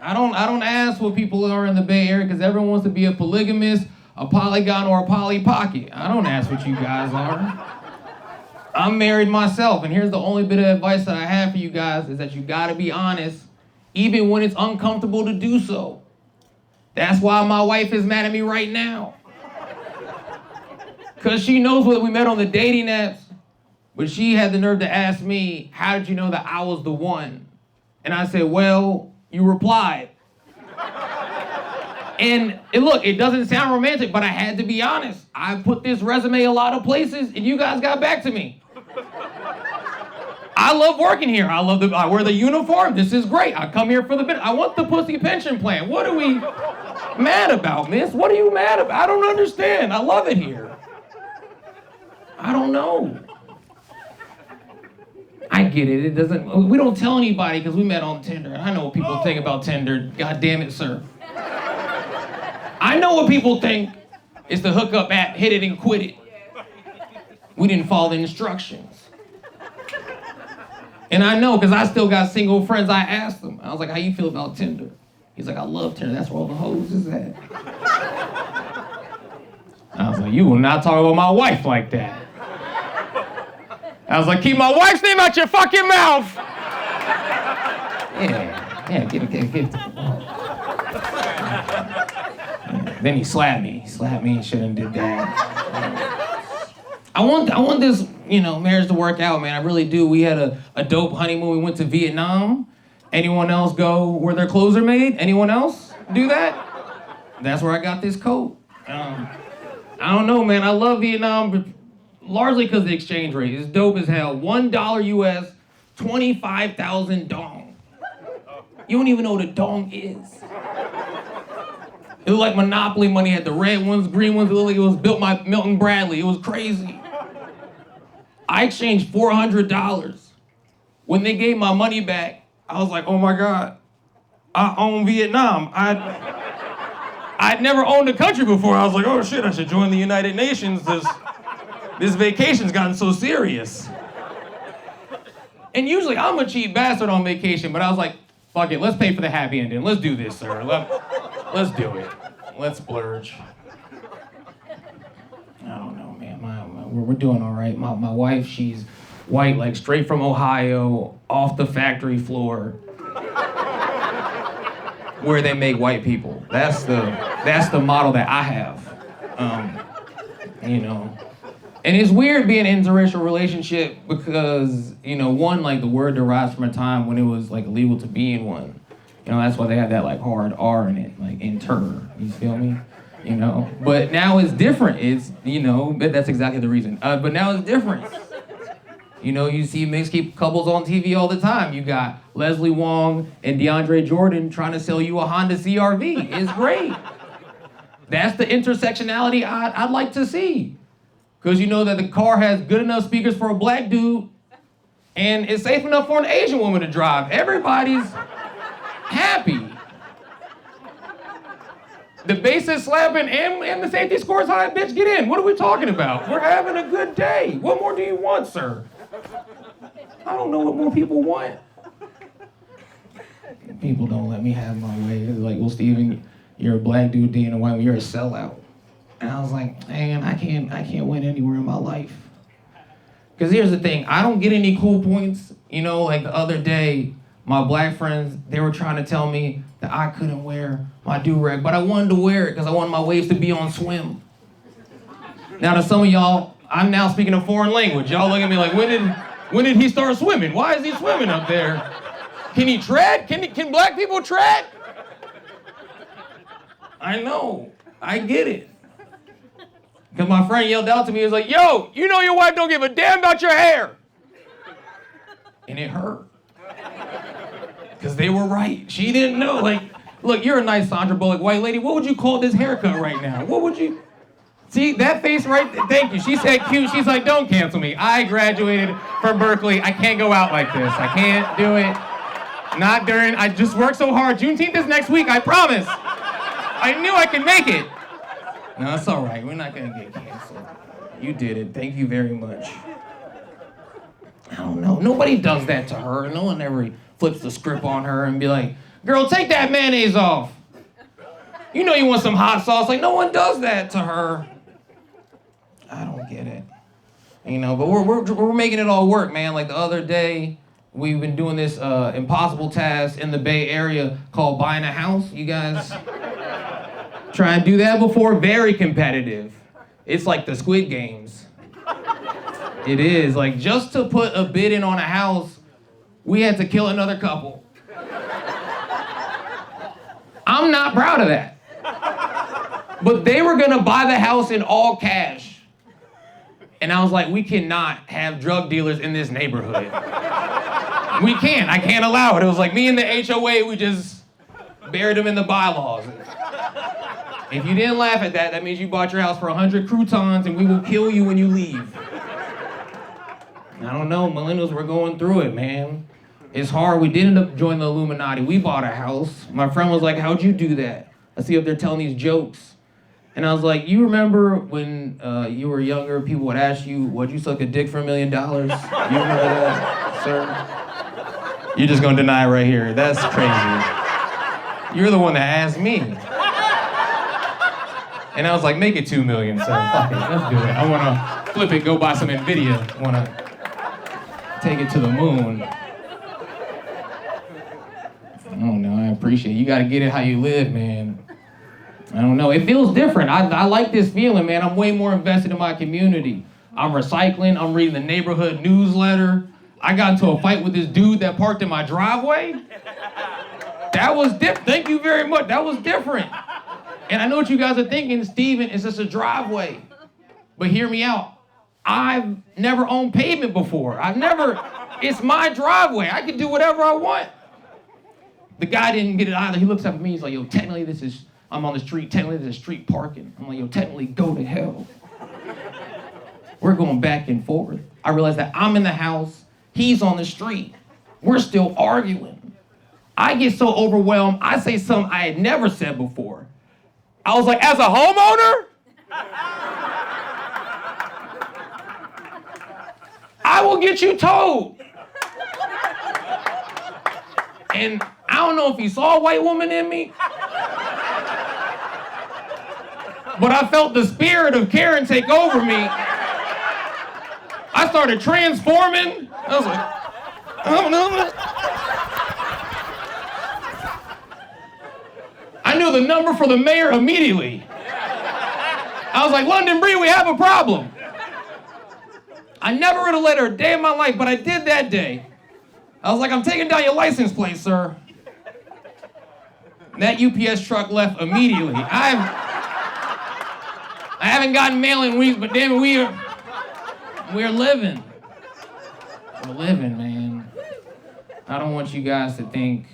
I don't ask what people are in the Bay Area because everyone wants to be a polygamist, a polygon, or a poly pocket. I don't ask what you guys are. I'm married myself, and here's the only bit of advice that I have for you guys is that you gotta be honest, even when it's uncomfortable to do so. That's why my wife is mad at me right now. Because she knows what we met on the dating apps, but she had the nerve to ask me, how did you know that I was the one? And I said, well, you replied. And look, it doesn't sound romantic, but I had to be honest. I put this resume a lot of places, and you guys got back to me. I love working here. I wear the uniform. This is great. I come here for the bit. I want the pussy pension plan. What are we mad about, miss? What are you mad about? I don't understand. I love it here. I don't know. I get it. It doesn't. We don't tell anybody because we met on Tinder. I know what people think about Tinder. God damn it, sir. I know what people think. It's the hookup app. Hit it and quit it. We didn't follow the instructions. And I know because I still got single friends. I asked them. I was like, "How you feel about Tinder?" He's like, "I love Tinder. That's where all the hoes is at." I was like, "You will not talk about my wife like that." I was like, "Keep my wife's name out your fucking mouth." Yeah, get it. Then he slapped me. He shouldn't have did that. I want this, marriage to work out, man. I really do. We had a dope honeymoon. We went to Vietnam. Anyone else go where their clothes are made? Anyone else do that? That's where I got this coat. I don't know, man. I love Vietnam, but largely because the exchange rate is dope as hell. $1 US, 25,000 dong. You don't even know what a dong is. It was like Monopoly money. Had the red ones, green ones. It looked like it was built by Milton Bradley. It was crazy. I exchanged $400. When they gave my money back, I was like, oh my God, I own Vietnam. I'd never owned a country before. I was like, oh shit, I should join the United Nations. This vacation's gotten so serious. And usually I'm a cheap bastard on vacation, but I was like, fuck it, let's pay for the happy ending. Let's do this, sir. Let's do it. Let's splurge. I don't know, man. We're doing all right. My wife, she's white, like straight from Ohio, off the factory floor, where they make white people. That's the model that I have. And it's weird being in an interracial relationship because, one, like the word derives from a time when it was like illegal to be in one. That's why they have that like hard R in it, like inter, you feel me? But now it's different. It's, that's exactly the reason. But now it's different. You see mixed couples on TV all the time. You got Leslie Wong and DeAndre Jordan trying to sell you a Honda CR-V. It's great. That's the intersectionality I'd like to see. Because you know that the car has good enough speakers for a black dude and it's safe enough for an Asian woman to drive. Everybody's happy. The bass is slapping and the safety score is high. Bitch, get in. What are we talking about? We're having a good day. What more do you want, sir? I don't know what more people want. People don't let me have my way. It's like, well, Steven, you're a black dude dating a white woman. You're a sellout. And I was like, man, I can't win anywhere in my life. Because here's the thing. I don't get any cool points. Like the other day, my black friends, they were trying to tell me that I couldn't wear my do-rag, but I wanted to wear it because I wanted my waves to be on swim. Now to some of y'all, I'm now speaking a foreign language. Y'all look at me like, when did he start swimming? Why is he swimming up there? Can he tread? Can black people tread? I know. I get it. Because my friend yelled out to me, he was like, yo, your wife don't give a damn about your hair. And it hurt. Because they were right. She didn't know. Like, look, you're a nice Sandra Bullock white lady. What would you call this haircut right now? What would you... See, that face right there? Thank you. She said cute. She's like, don't cancel me. I graduated from Berkeley. I can't go out like this. I can't do it. Not during... I just worked so hard. Juneteenth is next week, I promise. I knew I could make it. No, it's all right. We're not going to get canceled. You did it. Thank you very much. I don't know. Nobody does that to her. No one ever flips the script on her and be like, Girl, take that mayonnaise off. You know you want some hot sauce. Like, no one does that to her. I don't get it. You know, but we're making it all work, man. Like the other day, we've been doing this impossible task in the Bay Area called buying a house. You guys try and do that before? Very competitive. It's like the Squid Games. It is. Like, just to put a bid in on a house, we had to kill another couple. I'm not proud of that. But they were gonna buy the house in all cash. And I was like, we cannot have drug dealers in this neighborhood. We can't. I can't allow it. It was like me and the HOA, we just buried them in the bylaws. If you didn't laugh at that, that means you bought your house for 100 croutons and we will kill you when you leave. I don't know, millennials, we're going through it, man. It's hard. We did end up joining the Illuminati. We bought a house. My friend was like, how'd you do that? I see up there telling these jokes. And I was like, you remember when you were younger, people would ask you, would you suck a dick for $1 million? You remember that, sir? You're just gonna deny it right here. That's crazy. You're the one that asked me. And I was like, make it 2 million, sir. Fuck it, let's do it. I wanna flip it, go buy some NVIDIA. I wanna take it to the moon. I don't know, I appreciate it. You gotta get it how you live, man. I don't know, it feels different. I like this feeling, man. I'm way more invested in my community. I'm recycling, I'm reading the neighborhood newsletter. I got into a fight with this dude that parked in my driveway. That was different, thank you very much, that was different. And I know what you guys are thinking, Steven, it's just a driveway. But hear me out, I've never owned pavement before. It's my driveway, I can do whatever I want. The guy didn't get it either. He looks up at me, he's like, yo, technically I'm on the street, technically this is street parking. I'm like, yo, technically go to hell. We're going back and forth. I realized that I'm in the house, he's on the street. We're still arguing. I get so overwhelmed, I say something I had never said before. I was like, as a homeowner, I will get you towed. And I don't know if he saw a white woman in me, but I felt the spirit of Karen take over me. I started transforming. I was like, I don't know. I knew the number for the mayor immediately. I was like, London Bree, we have a problem. I never wrote a letter a day in my life, but I did that day. I was like, I'm taking down your license plate, sir. That UPS truck left immediately. I haven't gotten mail in weeks, but damn it, we're living. We're living, man. I don't want you guys to think,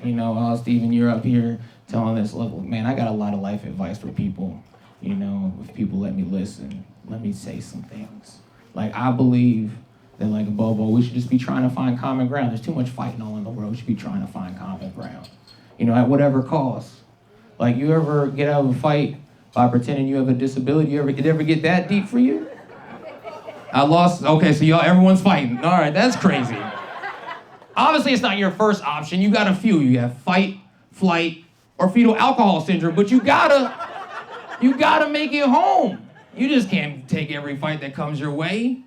oh, Steven, you're up here telling this level. Man, I got a lot of life advice for people. If people let me listen, let me say some things. Like, I believe that, like Bobo, we should just be trying to find common ground. There's too much fighting all in the world. We should be trying to find common ground. At whatever cost. Like, you ever get out of a fight by pretending you have a disability? Did it ever get that deep for you? Okay, so everyone's fighting. All right, that's crazy. Obviously, it's not your first option. You got a few. You have fight, flight, or fetal alcohol syndrome, but you gotta make it home. You just can't take every fight that comes your way.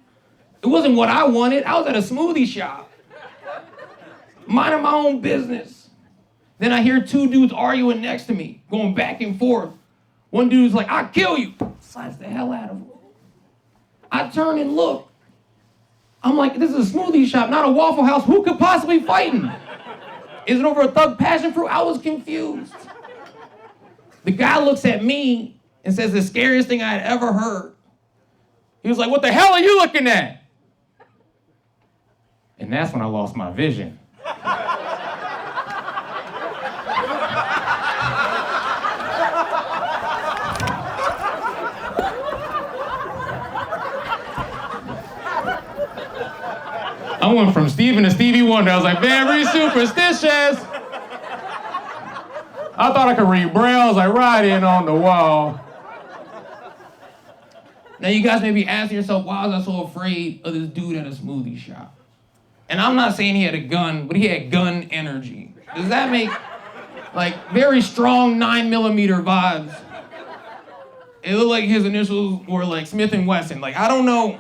It wasn't what I wanted. I was at a smoothie shop, minding my own business. Then I hear two dudes arguing next to me, going back and forth. One dude's like, I'll kill you. Slaps the hell out of him. I turn and look. I'm like, this is a smoothie shop, not a Waffle House. Who could possibly fight him? Is it over a Thug Passion Fruit? I was confused. The guy looks at me and says the scariest thing I had ever heard. He was like, what the hell are you looking at? And that's when I lost my vision. I went from Steven to Stevie Wonder. I was like, very superstitious. I thought I could read Braille. I was like, right in on the wall. Now you guys may be asking yourself, why was I so afraid of this dude at a smoothie shop? And I'm not saying he had a gun, but he had gun energy. Does that make Like, very strong 9mm vibes. It looked like his initials were like Smith and Wesson. Like, I don't know.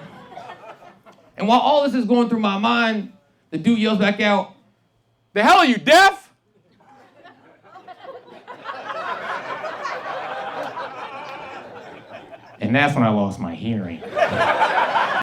And while all this is going through my mind, the dude yells back out, "The hell are you, deaf?" And that's when I lost my hearing.